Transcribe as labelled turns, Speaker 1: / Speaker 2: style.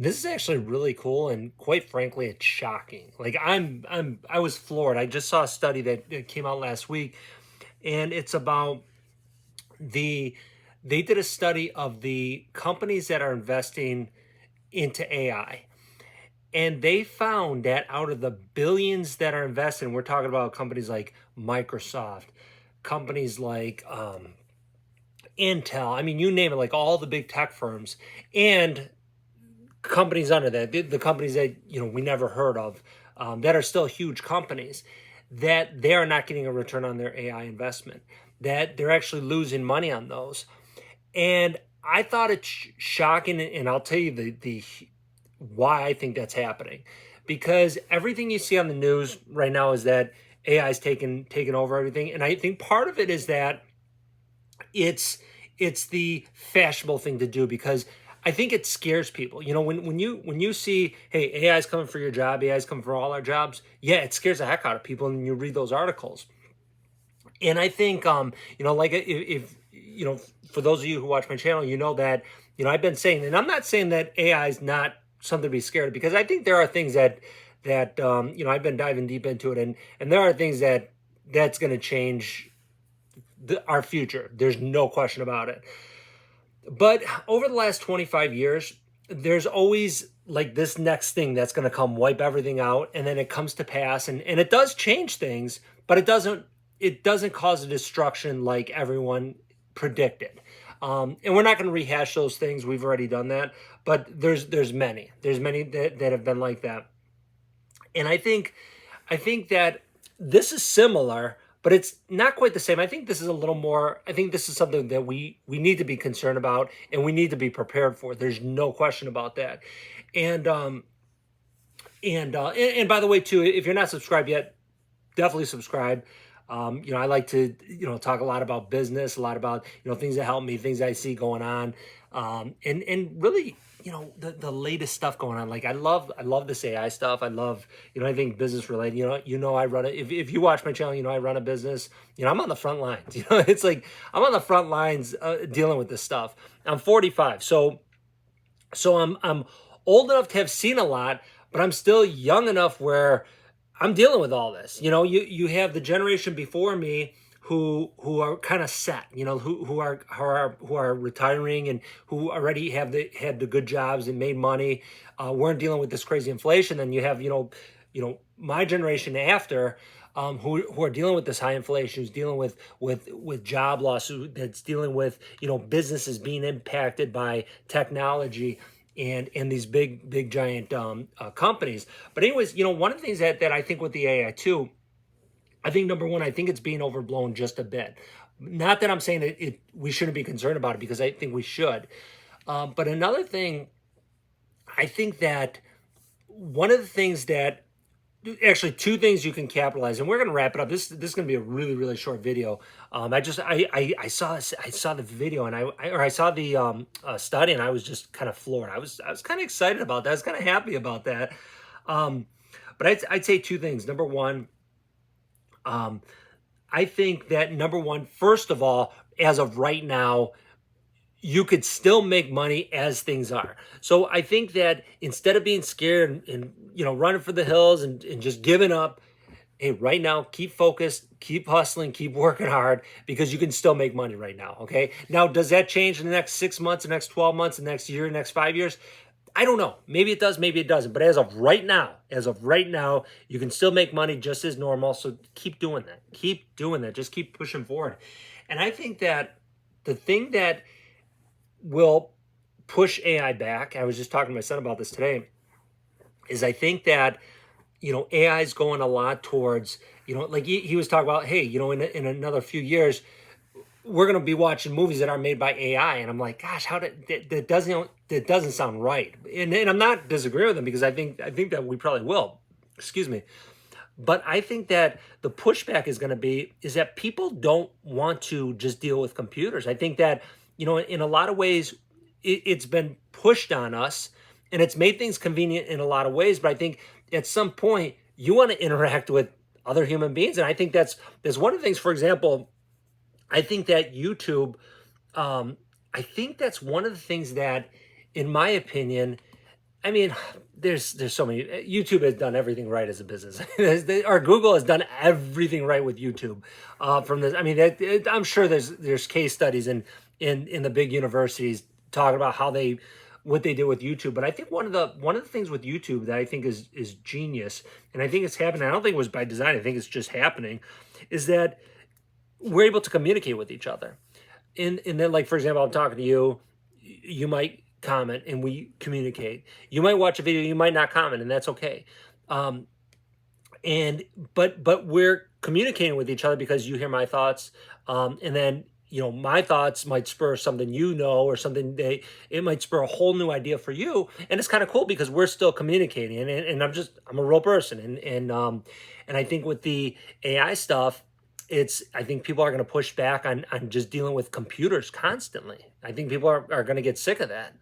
Speaker 1: This is actually really cool, and quite frankly, it's shocking. Like I was floored. I just saw a study that came out last week, and it's about the they did a study of the companies that are investing into AI. And they found that out of the billions that are invested, and we're talking about companies like Microsoft, companies like Intel, I mean, you name it, like all the big tech firms, and companies under that, the companies that we never heard of, that are still huge companies, that they are not getting a return on their AI investment, that they're actually losing money on those. And I thought it's shocking, and I'll tell you the why I think that's happening. Because everything you see on the news right now is that AI is taking over everything, and I think part of it is that it's it's the fashionable thing to do, because I think it scares people. When you see, hey, AI is coming for your job, AI is coming for all our jobs. Yeah, it scares the heck out of people, and you read those articles. And I think, like if for those of you who watch my channel, you know that I've been saying, and I'm not saying that AI is not something to be scared of, because I think there are things that I've been diving deep into it, and there are things that's going to change our future. There's no question about it. But over the last 25 years, there's always like this next thing that's going to come wipe everything out, and then it comes to pass, and it does change things, but it doesn't cause a destruction like everyone predicted. And we're not going to rehash those things. We've already done that, but there's many that have been like that. And I think that this is similar, but it's not quite the same. I think this is a little more. I think this is something that we need to be concerned about, and we need to be prepared for. There's no question about that. And and by the way, too, if you're not subscribed yet, definitely subscribe. I like to talk a lot about business, a lot about things that help me, things I see going on, and really the latest stuff going on. Like I love this AI stuff. I love anything business related. I run it. If you watch my channel, I run a business. I'm on the front lines. It's like I'm on the front lines dealing with this stuff. I'm 45, so I'm old enough to have seen a lot, but I'm still young enough where I'm dealing with all this. You have the generation before me who are kind of set, who are retiring, and who already had the good jobs and made money, weren't dealing with this crazy inflation. Then you have my generation after, who are dealing with this high inflation, who's dealing with job loss, that's dealing with businesses being impacted by technology and these big giant companies. But anyways, one of the things that I think with the AI too, I think number one, I think it's being overblown just a bit. Not that I'm saying that we shouldn't be concerned about it, because I think we should. But another thing, I think that one of the things that actually two things you can capitalize, and we're going to wrap it up. This is going to be a really really short video. I saw the video, and I saw the study, and I was just kind of floored. I was kind of excited about that. I was kind of happy about that. Um, but I'd say two things. Number one, um, I think that number one, first of all, as of right now, you could still make money as things are. So I think that instead of being scared and running for the hills and just giving up, hey, right now, keep focused, keep hustling, keep working hard, because you can still make money right now. Okay. Now, does that change in the next 6 months, the next 12 months, the next year, the next 5 years? I don't know. Maybe it does, maybe it doesn't. But as of right now, you can still make money just as normal. So keep doing that. Keep doing that. Just keep pushing forward. And I think that the thing that will push AI back, I was just talking to my son about this today, is I think that AI is going a lot towards, like he was talking about, hey, in another few years, we're going to be watching movies that are made by AI. And I'm like, gosh, that doesn't sound right. And I'm not disagreeing with him, because I think that we probably will. Excuse me. But I think that the pushback is going to be is that people don't want to just deal with computers. I think that in a lot of ways, it's been pushed on us, and it's made things convenient in a lot of ways. But I think at some point you want to interact with other human beings, and I think that's one of the things. For example, I think that YouTube, I think that's one of the things that, in my opinion, I mean, there's so many. YouTube has done everything right as a business, or Google has done everything right with YouTube. From this, I mean, I'm sure there's case studies in the big universities talking about how they what they did with YouTube. But I think one of the things with YouTube that I think is genius, and I think it's happening. I don't think it was by design. I think it's just happening, is that we're able to communicate with each other. And then, like, for example, I'm talking to you, you might comment and we communicate. You might watch a video, you might not comment, and that's okay. Um, and but we're communicating with each other because you hear my thoughts, and then my thoughts might spur something, or something they it might spur a whole new idea for you, and it's kind of cool because we're still communicating, and I'm a real person, and I think with the AI stuff, I think people are going to push back on just dealing with computers constantly. I think people are going to get sick of that.